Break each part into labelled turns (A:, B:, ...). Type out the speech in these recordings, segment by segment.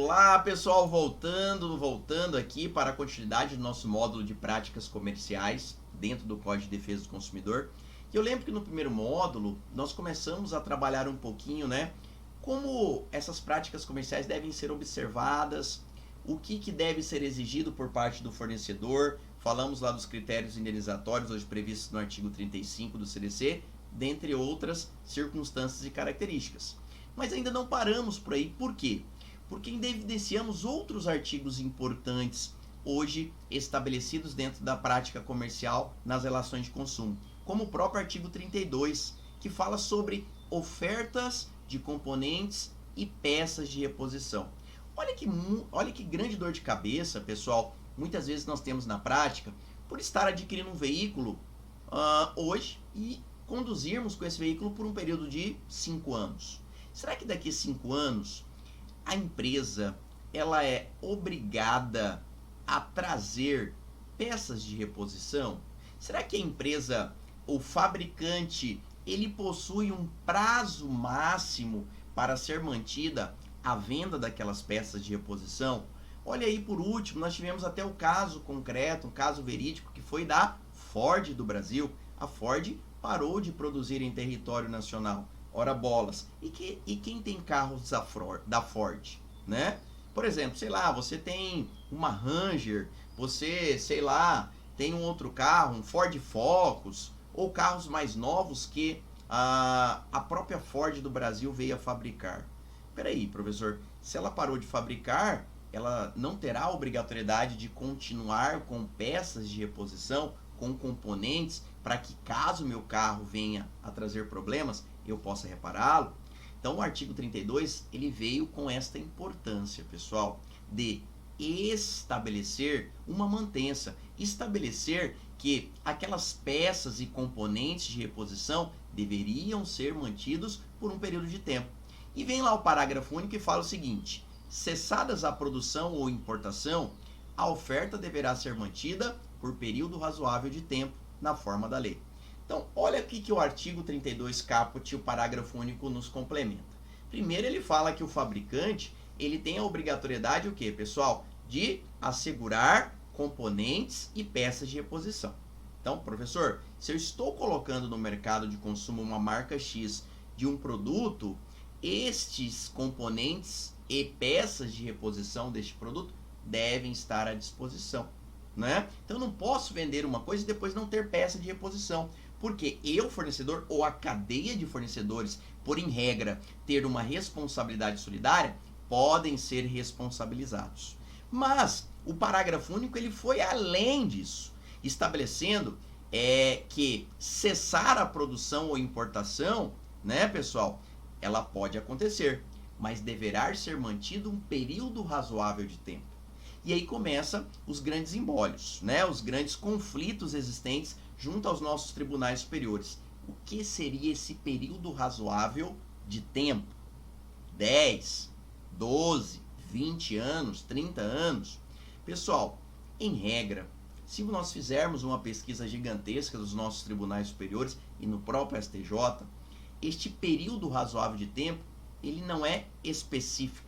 A: Olá pessoal, voltando aqui para a continuidade do nosso módulo de práticas comerciais dentro do Código de Defesa do Consumidor. E eu lembro que no primeiro módulo nós começamos a trabalhar um pouquinho, como essas práticas comerciais devem ser observadas, o que deve ser exigido por parte do fornecedor. Falamos lá dos critérios indenizatórios hoje previstos no artigo 35 do CDC, dentre outras circunstâncias e características. Mas ainda não paramos por aí, por quê? Porque evidenciamos outros artigos importantes hoje estabelecidos dentro da prática comercial nas relações de consumo, como o próprio artigo 32, que fala sobre ofertas de componentes e peças de reposição. Olha que grande dor de cabeça, pessoal, muitas vezes nós temos na prática por estar adquirindo um veículo hoje e conduzirmos com esse veículo por um período de 5 anos. Será que daqui a 5 anos a empresa ela é obrigada a trazer peças de reposição? Será que a empresa, o fabricante, ele possui um prazo máximo para ser mantida a venda daquelas peças de reposição? Olha aí, por último, nós tivemos até o caso concreto, um caso verídico que foi da Ford do Brasil. A Ford parou de produzir em território nacional. Ora bolas. E quem tem carros da Ford, né? Por exemplo, sei lá, você tem uma Ranger, você, sei lá, tem um outro carro, um Ford Focus, ou carros mais novos que a própria Ford do Brasil veio a fabricar. Peraí, professor, se ela parou de fabricar, ela não terá a obrigatoriedade de continuar com peças de reposição, com componentes, para que caso meu carro venha a trazer problemas, eu possa repará-lo? Então o artigo 32 ele veio com esta importância, pessoal, de estabelecer uma mantença, estabelecer que aquelas peças e componentes de reposição deveriam ser mantidos por um período de tempo. E vem lá o parágrafo único e fala o seguinte: cessadas a produção ou importação, a oferta deverá ser mantida por período razoável de tempo na forma da lei. Então, olha aqui que o artigo 32 caput, o parágrafo único, nos complementa. Primeiro, ele fala que o fabricante ele tem a obrigatoriedade, o que, pessoal? De assegurar componentes e peças de reposição. Então, professor, se eu estou colocando no mercado de consumo uma marca X de um produto, estes componentes e peças de reposição deste produto devem estar à disposição, né? Então, eu não posso vender uma coisa e depois não ter peça de reposição. Porque eu, fornecedor, ou a cadeia de fornecedores, por em regra, ter uma responsabilidade solidária, podem ser responsabilizados. Mas o parágrafo único ele foi além disso, estabelecendo que cessar a produção ou importação, né, pessoal, ela pode acontecer, mas deverá ser mantido um período razoável de tempo. E aí começam os grandes embólios, né, os grandes conflitos existentes junto aos nossos tribunais superiores. O que seria esse período razoável de tempo? 10, 12, 20 anos, 30 anos? Pessoal, em regra, se nós fizermos uma pesquisa gigantesca dos nossos tribunais superiores e no próprio STJ, este período razoável de tempo, ele não é específico.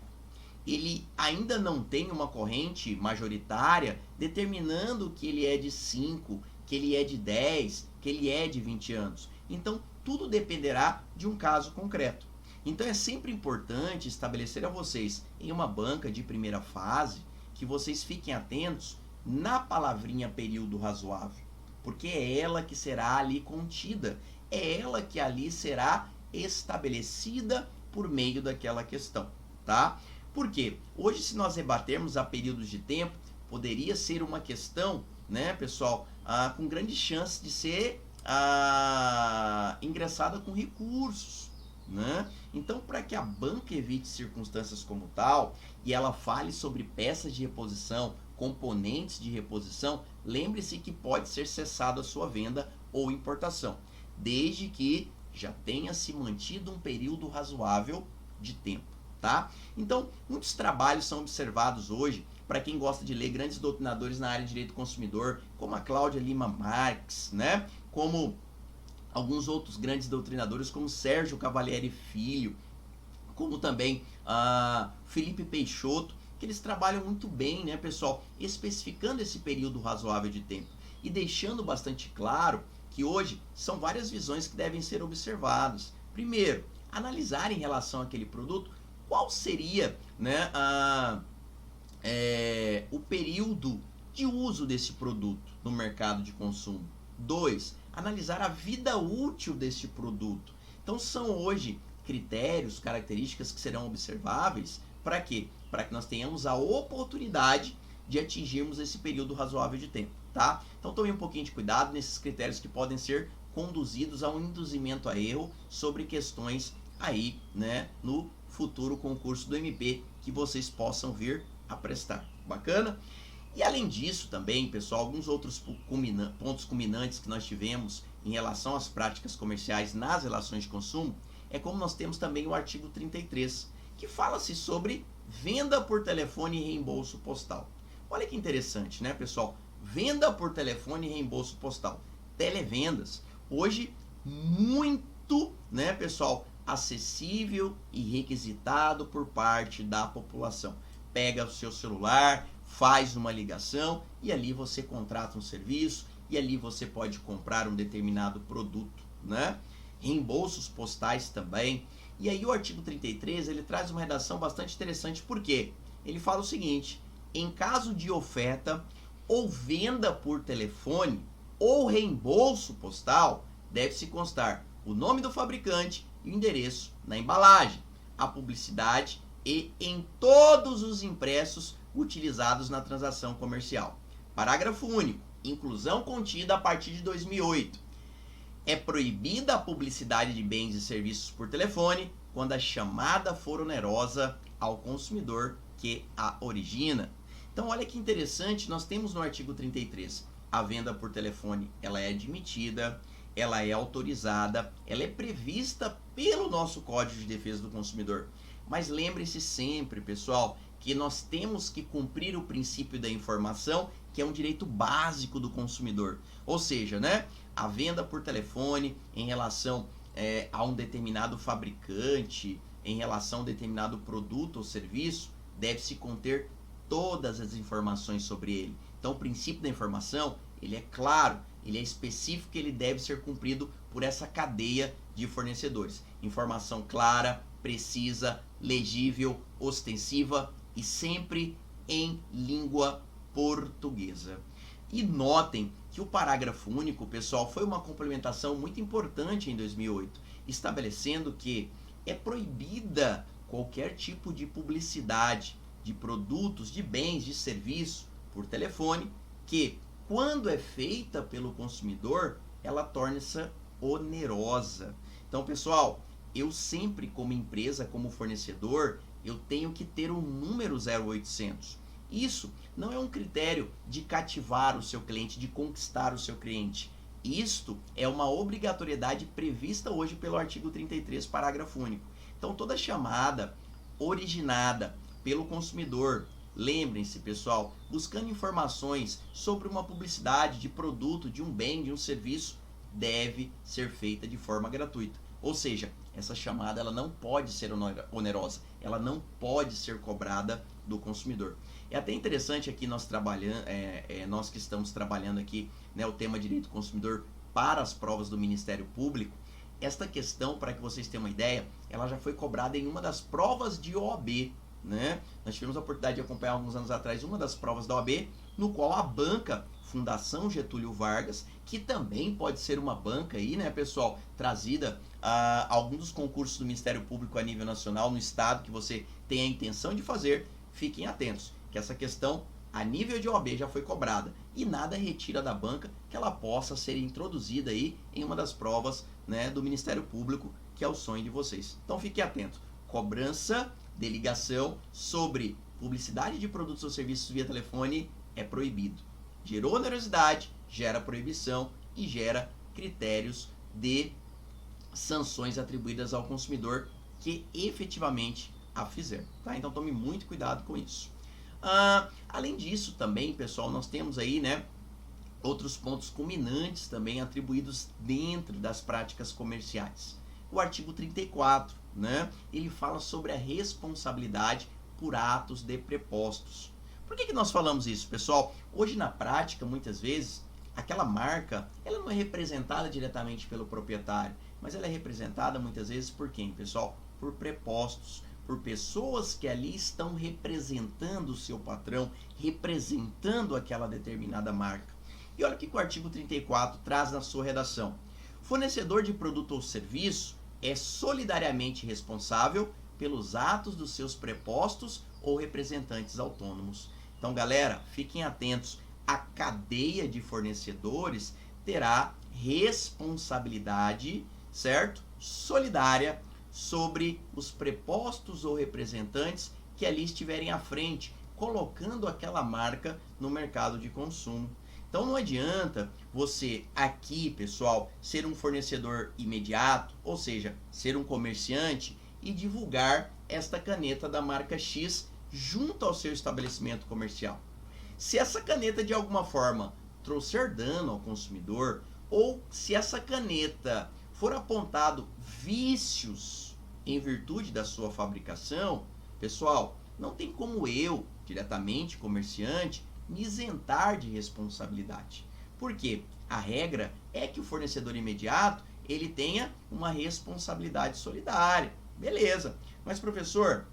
A: Ele ainda não tem uma corrente majoritária determinando que ele é de 5, que ele é de 10, que ele é de 20 anos. Então, tudo dependerá de um caso concreto. Então, é sempre importante estabelecer a vocês, em uma banca de primeira fase, que vocês fiquem atentos na palavrinha período razoável, porque é ela que será ali contida, é ela que ali será estabelecida por meio daquela questão, tá? Porque hoje, se nós rebatermos a períodos de tempo, poderia ser uma questão, né, pessoal, com grande chance de ser ingressada com recursos, né? Então, para que a banca evite circunstâncias como tal e ela fale sobre peças de reposição, componentes de reposição, lembre-se que pode ser cessada a sua venda ou importação, desde que já tenha se mantido um período razoável de tempo, tá? Então, muitos trabalhos são observados hoje, para quem gosta de ler grandes doutrinadores na área de direito do consumidor, como a Cláudia Lima Marques, né? Como alguns outros grandes doutrinadores, como Sérgio Cavalieri Filho, como também Felipe Peixoto, que eles trabalham muito bem, né, pessoal, especificando esse período razoável de tempo e deixando bastante claro que hoje são várias visões que devem ser observadas. Primeiro, analisar em relação àquele produto qual seria, né, o período de uso desse produto no mercado de consumo. 2. Analisar a vida útil desse produto. Então são hoje critérios, características que serão observáveis para quê? Para que nós tenhamos a oportunidade de atingirmos esse período razoável de tempo, tá? Então tome um pouquinho de cuidado nesses critérios que podem ser conduzidos a um induzimento a erro sobre questões aí, né, no futuro concurso do MP que vocês possam vir a prestar. Bacana? E além disso também, pessoal, alguns outros pontos culminantes que nós tivemos em relação às práticas comerciais nas relações de consumo, é como nós temos também o artigo 33, que fala-se sobre venda por telefone e reembolso postal. Olha que interessante, né, pessoal? Venda por telefone e reembolso postal. Televendas, hoje muito, né, pessoal, acessível e requisitado por parte da população. Pega o seu celular, faz uma ligação e ali você contrata um serviço e ali você pode comprar um determinado produto, né? Reembolsos postais também. E aí o artigo 33, ele traz uma redação bastante interessante, porque ele fala o seguinte: em caso de oferta ou venda por telefone ou reembolso postal, deve-se constar o nome do fabricante e o endereço na embalagem, a publicidade e em todos os impressos utilizados na transação comercial. Parágrafo único. Inclusão contida a partir de 2008. É proibida a publicidade de bens e serviços por telefone quando a chamada for onerosa ao consumidor que a origina. Então, olha que interessante, nós temos no artigo 33, a venda por telefone, ela é admitida, ela é autorizada, ela é prevista pelo nosso Código de Defesa do Consumidor. Mas lembre-se sempre, pessoal, que nós temos que cumprir o princípio da informação, que é um direito básico do consumidor. Ou seja, né, a venda por telefone em relação a um determinado fabricante, em relação a um determinado produto ou serviço, deve-se conter todas as informações sobre ele. Então, o princípio da informação, ele é claro, ele é específico, ele deve ser cumprido por essa cadeia de fornecedores. Informação clara, precisa, legível, ostensiva e sempre em língua portuguesa. E notem que o parágrafo único, pessoal, foi uma complementação muito importante em 2008, estabelecendo que é proibida qualquer tipo de publicidade de produtos, de bens, de serviço por telefone, que quando é feita pelo consumidor, ela torna-se onerosa. Então, pessoal, eu sempre, como empresa, como fornecedor, eu tenho que ter um número 0800. Isso não é um critério de cativar o seu cliente, de conquistar o seu cliente. Isto é uma obrigatoriedade prevista hoje pelo artigo 33, parágrafo único. Então, toda chamada originada pelo consumidor, lembrem-se, pessoal, buscando informações sobre uma publicidade de produto, de um bem, de um serviço, deve ser feita de forma gratuita. Ou seja, essa chamada ela não pode ser onerosa, ela não pode ser cobrada do consumidor. É até interessante aqui nós trabalhando, nós que estamos trabalhando aqui, né, o tema direito do consumidor para as provas do Ministério Público. Esta questão, para que vocês tenham uma ideia, ela já foi cobrada em uma das provas de OAB, né? Nós tivemos a oportunidade de acompanhar alguns anos atrás uma das provas da OAB, no qual a banca Fundação Getúlio Vargas, que também pode ser uma banca aí, né, pessoal, trazida a alguns dos concursos do Ministério Público a nível nacional, no estado que você tem a intenção de fazer, fiquem atentos, que essa questão a nível de OAB já foi cobrada e nada retira da banca que ela possa ser introduzida aí em uma das provas, né, do Ministério Público, que é o sonho de vocês. Então fiquem atentos, cobrança de ligação sobre publicidade de produtos ou serviços via telefone é proibido. Gerou onerosidade, gera proibição e gera critérios de sanções atribuídas ao consumidor que efetivamente a fizer. Tá? Então tome muito cuidado com isso. Além disso também, pessoal, nós temos aí, né, outros pontos culminantes também atribuídos dentro das práticas comerciais. O artigo 34, né, ele fala sobre a responsabilidade por atos de prepostos. Por que nós falamos isso, pessoal? Hoje na prática, muitas vezes, aquela marca, ela não é representada diretamente pelo proprietário, mas ela é representada muitas vezes por quem, pessoal? Por prepostos, por pessoas que ali estão representando o seu patrão, representando aquela determinada marca. E olha o que o artigo 34 traz na sua redação. Fornecedor de produto ou serviço é solidariamente responsável pelos atos dos seus prepostos ou representantes autônomos. Então, galera, fiquem atentos. A cadeia de fornecedores terá responsabilidade, certo? Solidária sobre os prepostos ou representantes que ali estiverem à frente, colocando aquela marca no mercado de consumo. Então não adianta você aqui, pessoal, ser um fornecedor imediato, ou seja, ser um comerciante e divulgar esta caneta da marca X junto ao seu estabelecimento comercial. Se essa caneta de alguma forma trouxer dano ao consumidor, ou se essa caneta for apontado vícios em virtude da sua fabricação, pessoal, não tem como eu, diretamente comerciante, me isentar de responsabilidade. Por quê? A regra é que o fornecedor imediato ele tenha uma responsabilidade solidária. Beleza. Mas, professor,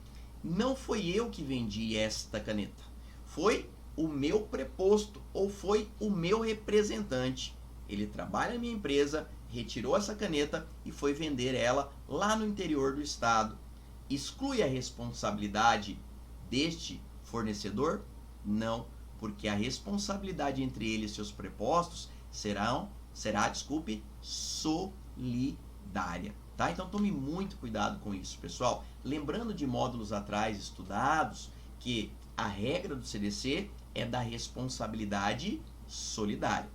A: não foi eu que vendi esta caneta. Foi o meu preposto ou foi o meu representante. Ele trabalha na minha empresa, retirou essa caneta e foi vender ela lá no interior do estado. Exclui a responsabilidade deste fornecedor? Não, porque a responsabilidade entre ele e seus prepostos será, solidária. Tá? Então tome muito cuidado com isso, pessoal. Lembrando de módulos atrás estudados que a regra do CDC é da responsabilidade solidária,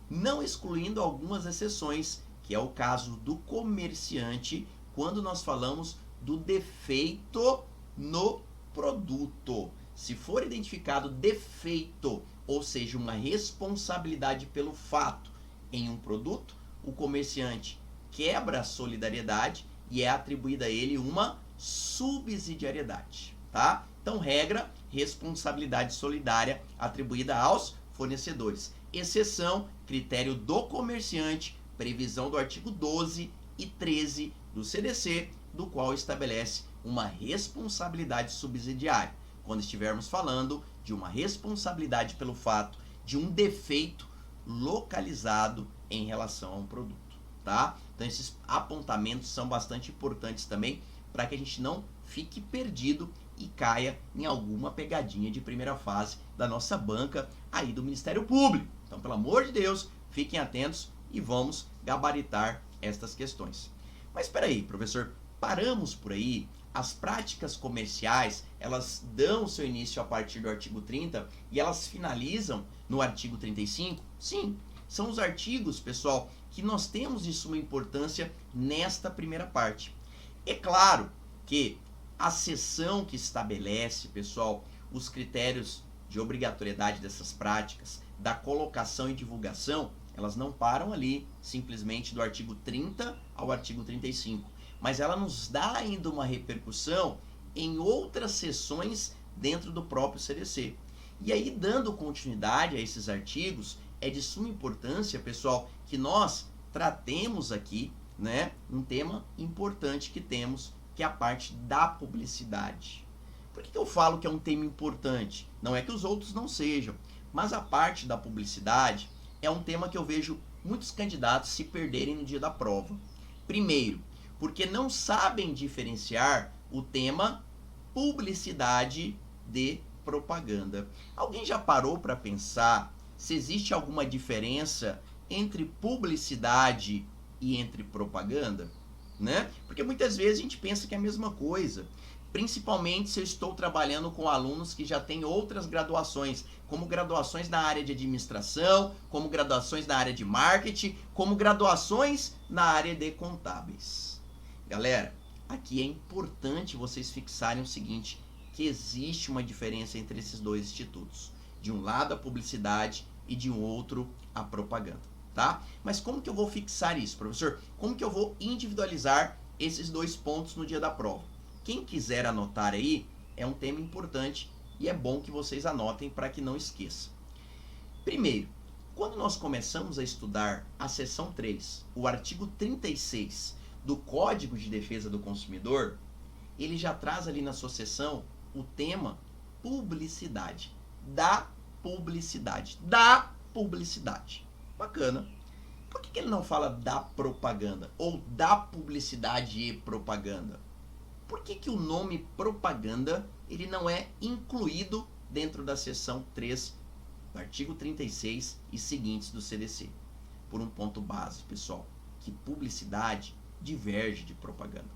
A: não excluindo algumas exceções, que é o caso do comerciante, quando nós falamos do defeito no produto. Se for identificado defeito, ou seja, uma responsabilidade pelo fato em um produto, o comerciante quebra a solidariedade e é atribuída a ele uma subsidiariedade, tá? Então, regra, responsabilidade solidária atribuída aos fornecedores. Exceção, critério do comerciante, previsão do artigo 12 e 13 do CDC, do qual estabelece uma responsabilidade subsidiária, quando estivermos falando de uma responsabilidade pelo fato de um defeito localizado em relação a um produto, tá? Então esses apontamentos são bastante importantes também para que a gente não fique perdido e caia em alguma pegadinha de primeira fase da nossa banca aí do Ministério Público. Então, pelo amor de Deus, fiquem atentos e vamos gabaritar estas questões. Mas espera aí, professor, paramos por aí? As práticas comerciais, elas dão seu início a partir do artigo 30 e elas finalizam no artigo 35? Sim, são os artigos, pessoal, que nós temos de suma importância nesta primeira parte. É claro que a seção que estabelece, pessoal, os critérios de obrigatoriedade dessas práticas, da colocação e divulgação, elas não param ali, simplesmente do artigo 30 ao artigo 35. Mas ela nos dá ainda uma repercussão em outras seções dentro do próprio CDC. E aí, dando continuidade a esses artigos, é de suma importância, pessoal, que nós tratemos aqui, né, um tema importante que temos, que é a parte da publicidade. Por que eu falo que é um tema importante? Não é que os outros não sejam, mas a parte da publicidade é um tema que eu vejo muitos candidatos se perderem no dia da prova. Primeiro, porque não sabem diferenciar o tema publicidade de propaganda. Alguém já parou para pensar se existe alguma diferença entre publicidade e entre propaganda? Né? Porque muitas vezes a gente pensa que é a mesma coisa, principalmente se eu estou trabalhando com alunos que já têm outras graduações, como graduações na área de administração, como graduações na área de marketing, como graduações na área de contábeis. Galera, aqui é importante vocês fixarem o seguinte, que existe uma diferença entre esses dois institutos. De um lado a publicidade e de um outro a propaganda. Tá? Mas como que eu vou fixar isso, professor? Como que eu vou individualizar esses dois pontos no dia da prova? Quem quiser anotar aí, é um tema importante e é bom que vocês anotem para que não esqueçam. Primeiro, quando nós começamos a estudar a seção 3, o artigo 36 do Código de Defesa do Consumidor, ele já traz ali na sua seção o tema publicidade. Da publicidade. Da publicidade. Bacana. Por que ele não fala da propaganda? Ou da publicidade e propaganda? Por que o nome propaganda ele não é incluído dentro da seção 3 do artigo 36 e seguintes do CDC? Por um ponto básico, pessoal, que publicidade diverge de propaganda.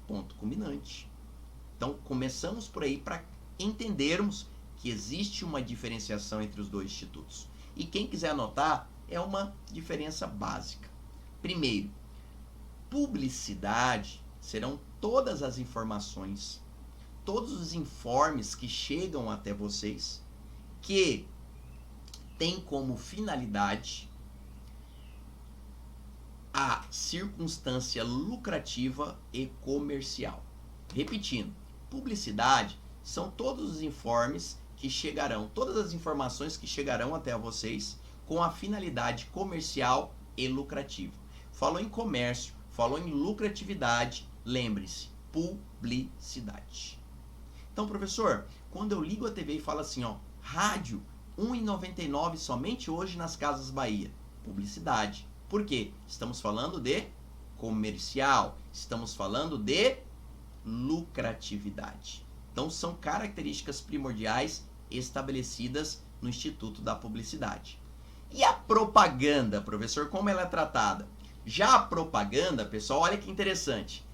A: Ponto culminante. Então, começamos por aí para entendermos que existe uma diferenciação entre os dois institutos. E quem quiser anotar, é uma diferença básica. Primeiro, publicidade serão todas as informações, todos os informes que chegam até vocês, que tem como finalidade a circunstância lucrativa e comercial. Repetindo, publicidade são todos os informes que chegarão, todas as informações que chegarão até vocês com a finalidade comercial e lucrativa. Falou em comércio, falou em lucratividade, lembre-se, publicidade. Então, professor, quando eu ligo a TV e falo assim, ó, rádio, R$ 1,99 somente hoje nas Casas Bahia, publicidade. Por quê? Estamos falando de comercial, estamos falando de lucratividade. Então, são características primordiais estabelecidas no Instituto da Publicidade. E a propaganda, professor, como ela é tratada? Já a propaganda, pessoal, olha que interessante.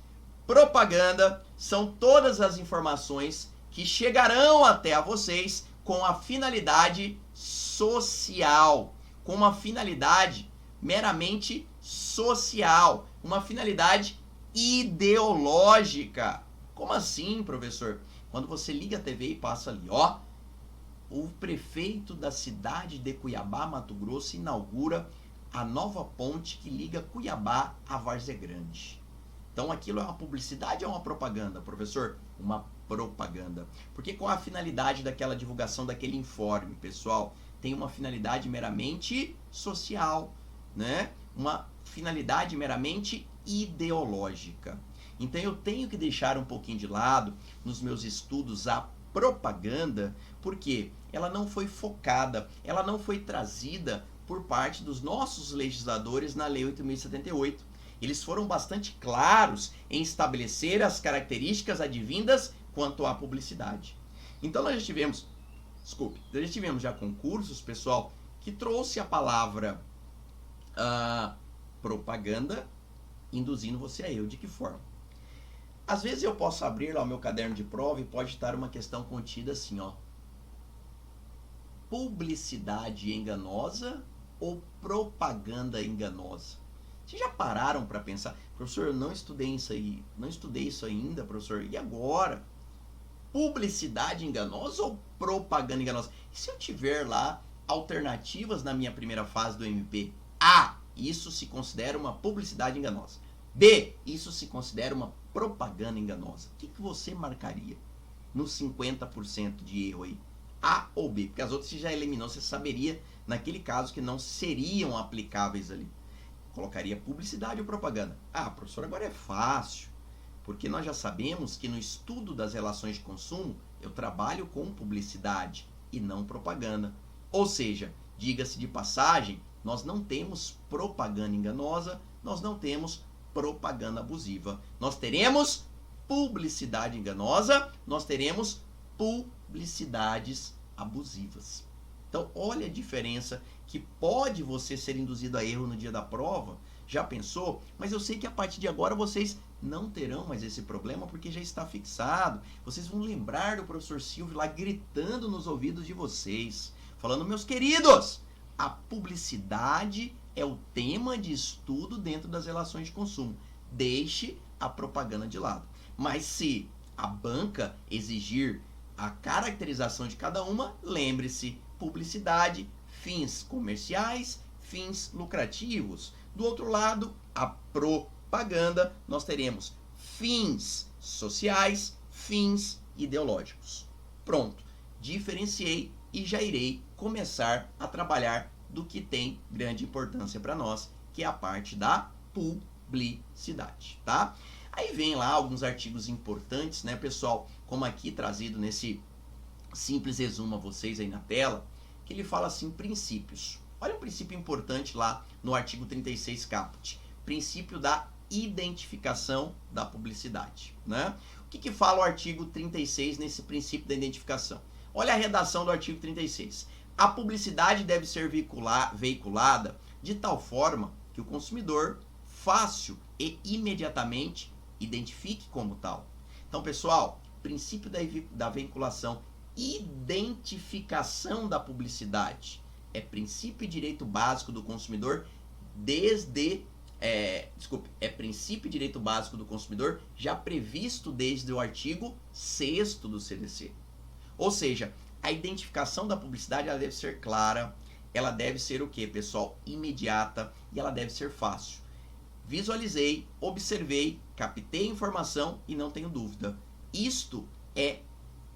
A: Propaganda são todas as informações que chegarão até a vocês com a finalidade social, com uma finalidade meramente social, uma finalidade ideológica. Como assim, professor? Quando você liga a TV e passa ali, ó, o prefeito da cidade de Cuiabá, Mato Grosso, inaugura a nova ponte que liga Cuiabá a Várzea Grande. Então aquilo é uma publicidade ou uma propaganda, professor? Uma propaganda. Porque com a finalidade daquela divulgação daquele informe, pessoal, tem uma finalidade meramente social, né? Uma finalidade meramente ideológica. Então eu tenho que deixar um pouquinho de lado nos meus estudos a propaganda, porque ela não foi focada, ela não foi trazida por parte dos nossos legisladores na Lei 8.078. Eles foram bastante claros em estabelecer as características advindas quanto à publicidade. Então nós já tivemos, já concursos, pessoal, que trouxe a palavra propaganda, induzindo você a erro. De que forma? Às vezes eu posso abrir lá o meu caderno de prova e pode estar uma questão contida assim, ó. Publicidade enganosa ou propaganda enganosa? Vocês já pararam para pensar? Professor, eu não estudei isso aí, não estudei isso ainda, professor. E agora? Publicidade enganosa ou propaganda enganosa? E se eu tiver lá alternativas na minha primeira fase do MP? A, isso se considera uma publicidade enganosa. B, isso se considera uma propaganda enganosa. O que você marcaria nos 50% de erro aí? A ou B? Porque as outras você já eliminou, você saberia naquele caso que não seriam aplicáveis ali. Colocaria publicidade ou propaganda? Ah, professor, agora é fácil, porque nós já sabemos que no estudo das relações de consumo eu trabalho com publicidade e não propaganda. Ou seja, diga-se de passagem, nós não temos propaganda enganosa, nós não temos propaganda abusiva. Nós teremos publicidade enganosa, nós teremos publicidades abusivas. Então, olha a diferença que pode você ser induzido a erro no dia da prova. Já pensou? Mas eu sei que a partir de agora vocês não terão mais esse problema porque já está fixado. Vocês vão lembrar do professor Silvio lá gritando nos ouvidos de vocês, falando: meus queridos, a publicidade é o tema de estudo dentro das relações de consumo. Deixe a propaganda de lado. Mas se a banca exigir a caracterização de cada uma, lembre-se, publicidade, fins comerciais, fins lucrativos. Do outro lado, a propaganda, nós teremos fins sociais, fins ideológicos. Pronto, diferenciei e já irei começar a trabalhar do que tem grande importância para nós, que é a parte da publicidade, tá? Aí vem lá alguns artigos importantes, né, pessoal, como aqui trazido nesse simples resumo a vocês aí na tela, que ele fala assim, princípios. Olha um princípio importante lá no artigo 36 caput, princípio da identificação da publicidade, né? O que fala o artigo 36 nesse princípio da identificação? Olha a redação do artigo 36. A publicidade deve ser veiculada de tal forma que o consumidor fácil e imediatamente identifique como tal. Então, pessoal, princípio da vinculação, identificação da publicidade é princípio e direito básico do consumidor princípio e direito básico do consumidor já previsto desde o artigo 6º do CDC. Ou seja, a identificação da publicidade ela deve ser clara, ela deve ser o que, pessoal? Imediata e ela deve ser fácil. Visualizei, observei, captei informação e não tenho dúvida. Isto é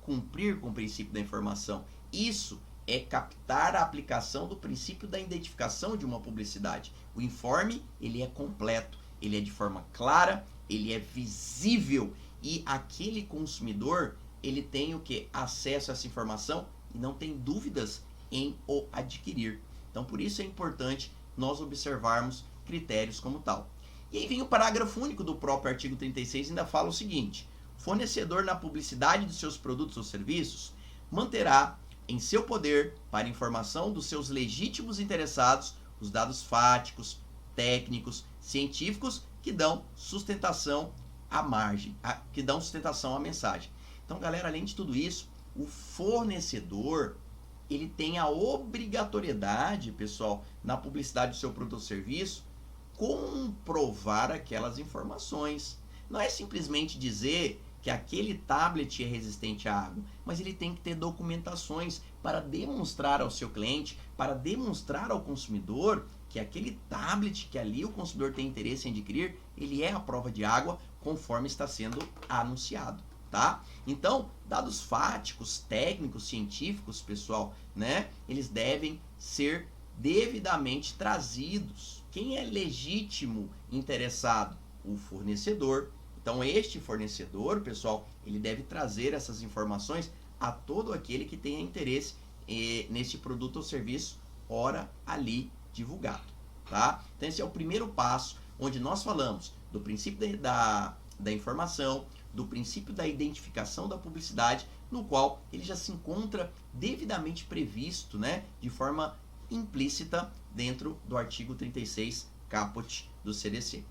A: cumprir com o princípio da informação. Isso é captar a aplicação do princípio da identificação de uma publicidade. O informe, ele é completo, ele é de forma clara, ele é visível e aquele consumidor, ele tem o que? Acesso a essa informação e não tem dúvidas em o adquirir. Então, por isso é importante nós observarmos critérios como tal. E aí vem o parágrafo único do próprio artigo 36, ainda fala o seguinte: fornecedor na publicidade dos seus produtos ou serviços manterá em seu poder, para informação dos seus legítimos interessados, os dados fáticos, técnicos, científicos que dão sustentação à mensagem. Então, galera, além de tudo isso, o fornecedor, ele tem a obrigatoriedade, pessoal, na publicidade do seu produto ou serviço, comprovar aquelas informações. Não é simplesmente dizer que aquele tablet é resistente à água, mas ele tem que ter documentações para demonstrar ao seu cliente, para demonstrar ao consumidor que aquele tablet que ali o consumidor tem interesse em adquirir, ele é a prova de água conforme está sendo anunciado, tá? Então, dados fáticos, técnicos, científicos, pessoal, né? Eles devem ser devidamente trazidos. Quem é legítimo interessado? O fornecedor. Então, este fornecedor, pessoal, ele deve trazer essas informações a todo aquele que tenha interesse nesse produto ou serviço, ora ali divulgado, tá? Então, esse é o primeiro passo, onde nós falamos do princípio da informação, do princípio da identificação da publicidade, no qual ele já se encontra devidamente previsto, né, de forma implícita dentro do artigo 36 caput do CDC.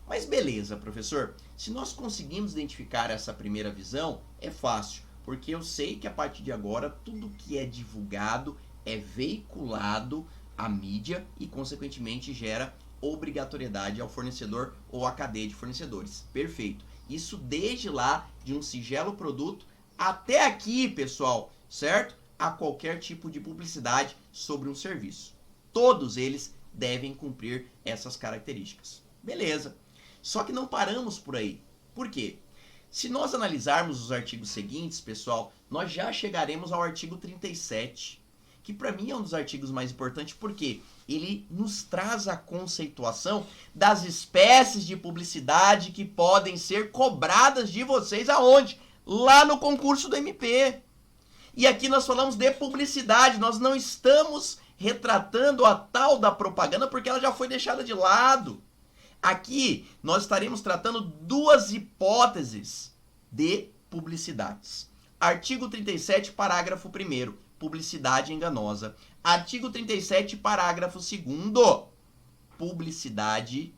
A: Mas beleza, professor, se nós conseguimos identificar essa primeira visão, é fácil, porque eu sei que a partir de agora tudo que é divulgado é veiculado à mídia e, consequentemente, gera obrigatoriedade ao fornecedor ou à cadeia de fornecedores. Perfeito. Isso desde lá de um singelo produto até aqui, pessoal, certo? A qualquer tipo de publicidade sobre um serviço. Todos eles devem cumprir essas características. Beleza. Só que não paramos por aí. Por quê? Se nós analisarmos os artigos seguintes, pessoal, nós já chegaremos ao artigo 37, que para mim é um dos artigos mais importantes, porque ele nos traz a conceituação das espécies de publicidade que podem ser cobradas de vocês aonde? Lá no concurso do MP. E aqui nós falamos de publicidade, nós não estamos retratando a tal da propaganda porque ela já foi deixada de lado. Aqui nós estaremos tratando duas hipóteses de publicidades. Artigo 37, parágrafo 1º, publicidade enganosa. Artigo 37, parágrafo 2º, publicidade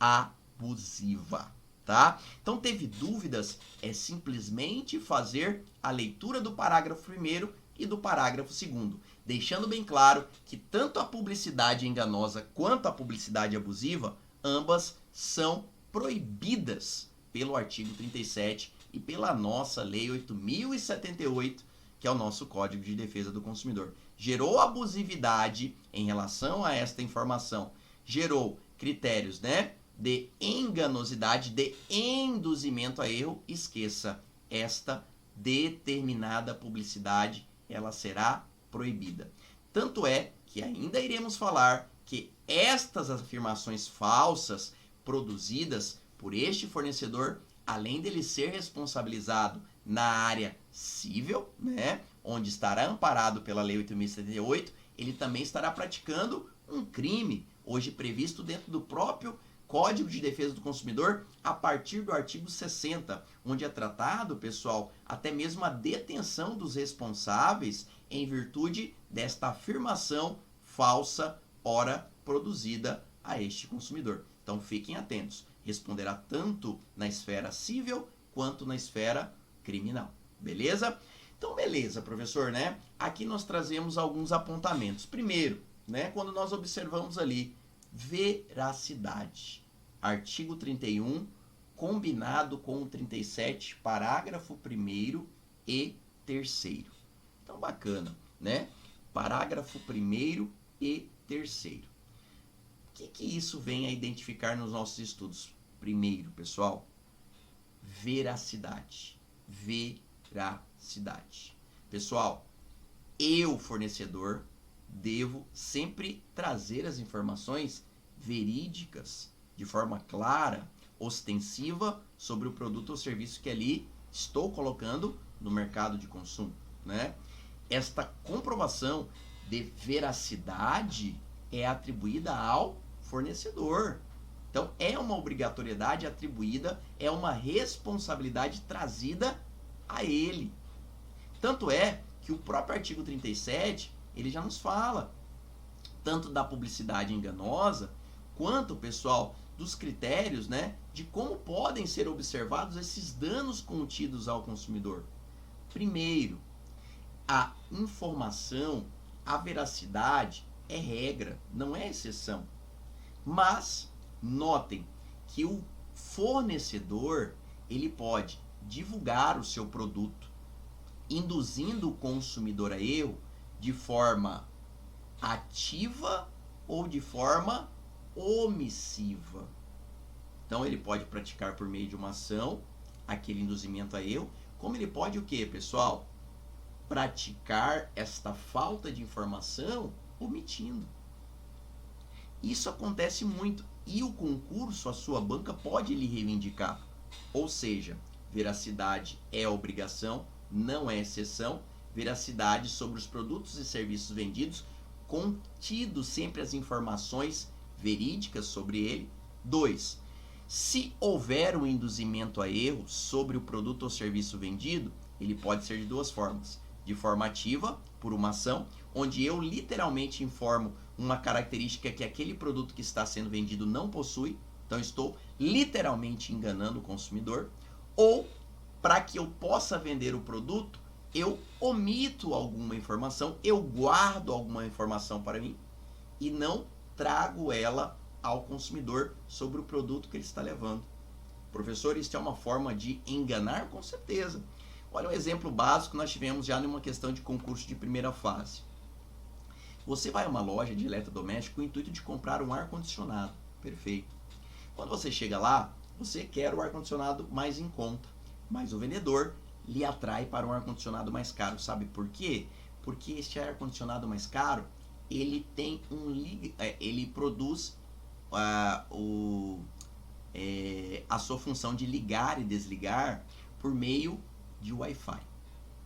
A: abusiva, tá? Então, teve dúvidas? É simplesmente fazer a leitura do parágrafo 1º e do parágrafo 2º, deixando bem claro que tanto a publicidade enganosa quanto a publicidade abusiva, ambas são proibidas pelo artigo 37 e pela nossa Lei 8.078, que é o nosso Código de Defesa do Consumidor. Gerou abusividade em relação a esta informação, gerou critérios, né, de enganosidade, de induzimento a erro, esqueça, esta determinada publicidade ela será proibida. Tanto é que ainda iremos falar que estas afirmações falsas produzidas por este fornecedor, além dele ser responsabilizado na área civil, né, onde estará amparado pela Lei 8.078, ele também estará praticando um crime, hoje previsto dentro do próprio Código de Defesa do Consumidor, a partir do artigo 60, onde é tratado, pessoal, até mesmo a detenção dos responsáveis em virtude desta afirmação falsa, ora produzida a este consumidor. Então fiquem atentos, responderá tanto na esfera civil quanto na esfera criminal, beleza? Então beleza, professor, né? Aqui nós trazemos alguns apontamentos. Primeiro, né, quando nós observamos ali veracidade, artigo 31, combinado com o 37, parágrafo 1º e 3º. Então bacana, né? Parágrafo 1º e 3º. O que isso vem a identificar nos nossos estudos? Primeiro, pessoal, veracidade. Veracidade. Pessoal, eu, fornecedor, devo sempre trazer as informações verídicas, de forma clara, ostensiva, sobre o produto ou serviço que ali estou colocando no mercado de consumo, né? Esta comprovação de veracidade é atribuída ao fornecedor. Então, é uma obrigatoriedade atribuída, é uma responsabilidade trazida a ele. Tanto é que o próprio artigo 37, ele já nos fala tanto da publicidade enganosa, quanto, pessoal, dos critérios, né, de como podem ser observados esses danos contidos ao consumidor. Primeiro, a informação, a veracidade é regra, não é exceção. Mas notem que o fornecedor, ele pode divulgar o seu produto, induzindo o consumidor a erro de forma ativa ou de forma omissiva. Então ele pode praticar por meio de uma ação aquele induzimento a erro, como ele pode o quê, pessoal? Praticar esta falta de informação omitindo. Isso acontece muito e o concurso, a sua banca, pode lhe reivindicar. Ou seja, veracidade é obrigação, não é exceção. Veracidade sobre os produtos e serviços vendidos, contido sempre as informações verídicas sobre ele. 2. Se houver um induzimento a erro sobre o produto ou serviço vendido, ele pode ser de duas formas. De forma ativa, por uma ação, onde eu literalmente informo uma característica que aquele produto que está sendo vendido não possui, então estou literalmente enganando o consumidor, ou para que eu possa vender o produto, eu omito alguma informação, eu guardo alguma informação para mim e não trago ela ao consumidor sobre o produto que ele está levando. Professor, isso é uma forma de enganar? Com certeza. Olha um exemplo básico que nós tivemos já numa questão de concurso de primeira fase. Você vai a uma loja de eletrodoméstico com o intuito de comprar um ar-condicionado. Perfeito. Quando você chega lá, você quer o ar-condicionado mais em conta, mas o vendedor lhe atrai para um ar-condicionado mais caro. Sabe por quê? Porque este ar-condicionado mais caro, ele tem ele produz a sua função de ligar e desligar por meio de Wi-Fi.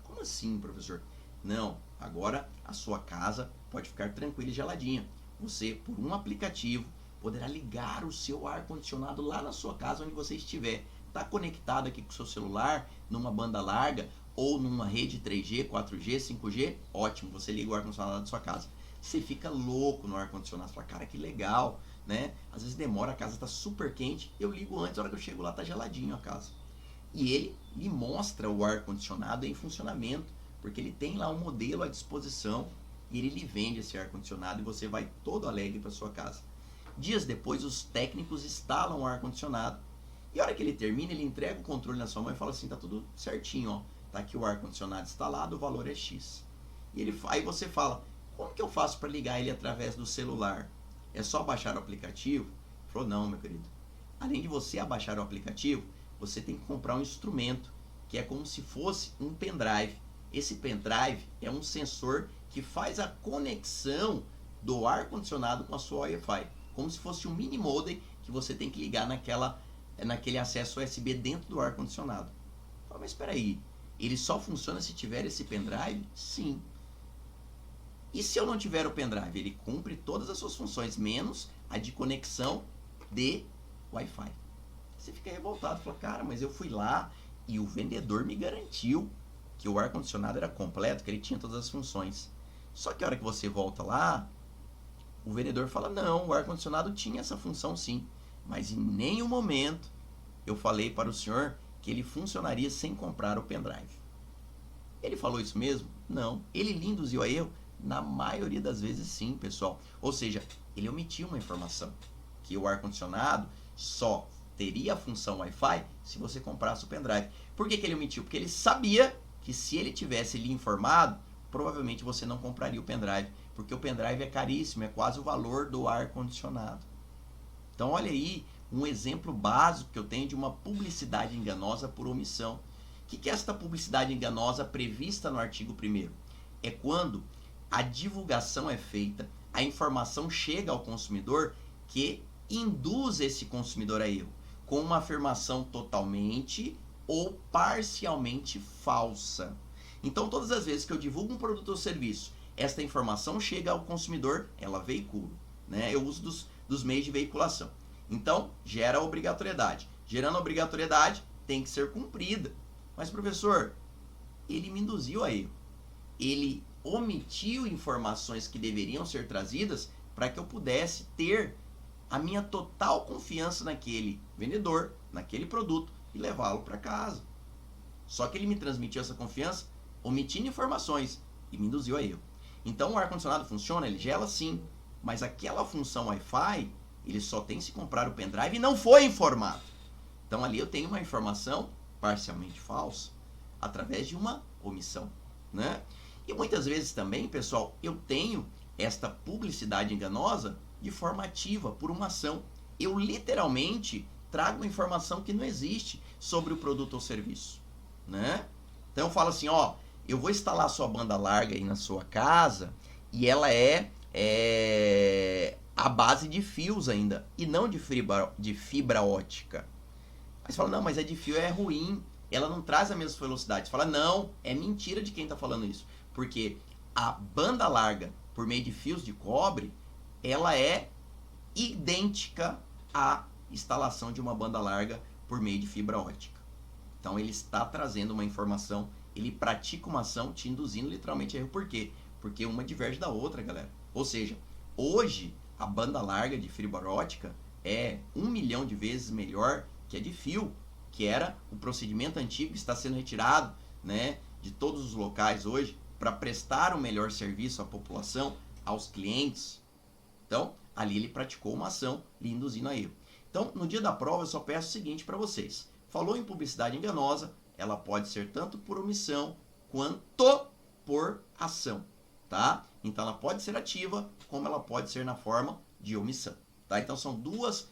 A: Como assim, professor? Não, agora a sua casa pode ficar tranquila e geladinha. Você, por um aplicativo, poderá ligar o seu ar-condicionado lá na sua casa, onde você estiver. Está conectado aqui com o seu celular, numa banda larga, ou numa rede 3G, 4G, 5G, ótimo, você liga o ar-condicionado da sua casa. Você fica louco no ar-condicionado, você fala, cara, que legal, né? Às vezes demora, a casa está super quente, eu ligo antes, a hora que eu chego lá está geladinho a casa. E ele lhe mostra o ar-condicionado em funcionamento, porque ele tem lá um modelo à disposição e ele lhe vende esse ar-condicionado e você vai todo alegre para sua casa. Dias depois, os técnicos instalam o ar-condicionado e a hora que ele termina, ele entrega o controle na sua mão e fala assim, tá tudo certinho, ó, tá aqui o ar-condicionado instalado, o valor é X. E aí você fala, como que eu faço para ligar ele através do celular? É só baixar o aplicativo? Ele falou, não, meu querido. Além de você abaixar o aplicativo, você tem que comprar um instrumento que é como se fosse um pendrive. Esse pendrive é um sensor que faz a conexão do ar-condicionado com a sua Wi-Fi, como se fosse um mini modem que você tem que ligar naquele acesso USB dentro do ar-condicionado. Mas espera aí, ele só funciona se tiver esse pendrive? Sim. E se eu não tiver o pendrive? Ele cumpre todas as suas funções, menos a de conexão de Wi-Fi. Você fica revoltado, fala, cara, mas eu fui lá e o vendedor me garantiu que o ar-condicionado era completo, que ele tinha todas as funções. Só que a hora que você volta lá, o vendedor fala, não, o ar-condicionado tinha essa função sim, mas em nenhum momento eu falei para o senhor que ele funcionaria sem comprar o pendrive. Ele falou isso mesmo? Não. Ele lhe induziu a erro? Na maioria das vezes sim, pessoal. Ou seja, ele omitiu uma informação, que o ar-condicionado só teria a função Wi-Fi se você comprasse o pendrive. Por que ele omitiu? Porque ele sabia que se ele tivesse lhe informado, provavelmente você não compraria o pendrive, porque o pendrive é caríssimo, é quase o valor do ar-condicionado. Então olha aí um exemplo básico que eu tenho de uma publicidade enganosa por omissão. O que é esta publicidade enganosa prevista no artigo 1º? É quando a divulgação é feita, a informação chega ao consumidor que induz esse consumidor a erro, com uma afirmação totalmente ou parcialmente falsa. Então, todas as vezes que eu divulgo um produto ou serviço, esta informação chega ao consumidor, ela veicula, né? Eu uso dos meios de veiculação. Então, gera obrigatoriedade. Gerando obrigatoriedade, tem que ser cumprida. Mas, professor, ele me induziu a erro. Ele omitiu informações que deveriam ser trazidas para que eu pudesse ter a minha total confiança naquele vendedor, naquele produto e levá-lo para casa. Só que ele me transmitiu essa confiança omitindo informações e me induziu a erro. Então o ar-condicionado funciona, ele gela sim, mas aquela função Wi-Fi, ele só tem se comprar o pendrive e não foi informado. Então ali eu tenho uma informação parcialmente falsa, através de uma omissão, né? E muitas vezes também, pessoal, eu tenho esta publicidade enganosa de forma ativa, por uma ação. Eu literalmente trago uma informação que não existe sobre o produto ou serviço, né? Então eu falo assim, ó, eu vou instalar a sua banda larga aí na sua casa e ela é a base de fios ainda e não de fibra ótica. Aí você fala, não, mas a de fio é ruim, ela não traz a mesma velocidade. Você fala, não, é mentira de quem está falando isso. Porque a banda larga por meio de fios de cobre, ela é idêntica à instalação de uma banda larga por meio de fibra ótica. Então ele está trazendo uma informação, ele pratica uma ação te induzindo literalmente a erro. Por quê? Porque uma diverge da outra, galera. Ou seja, hoje a banda larga de fibra ótica é 1 milhão de vezes melhor que a de fio, que era o procedimento antigo que está sendo retirado, né, de todos os locais hoje para prestar um melhor serviço à população, aos clientes. Então, ali ele praticou uma ação lhe induzindo a erro. Então, no dia da prova, eu só peço o seguinte para vocês. Falou em publicidade enganosa, ela pode ser tanto por omissão quanto por ação, tá? Então, ela pode ser ativa, como ela pode ser na forma de omissão, tá? Então, são duas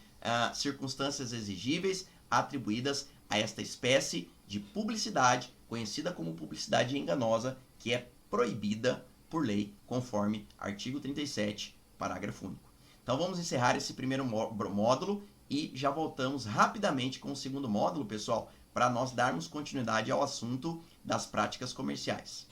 A: circunstâncias exigíveis atribuídas a esta espécie de publicidade, conhecida como publicidade enganosa, que é proibida por lei, conforme artigo 37, parágrafo único. Então vamos encerrar esse primeiro módulo e já voltamos rapidamente com o segundo módulo, pessoal, para nós darmos continuidade ao assunto das práticas comerciais.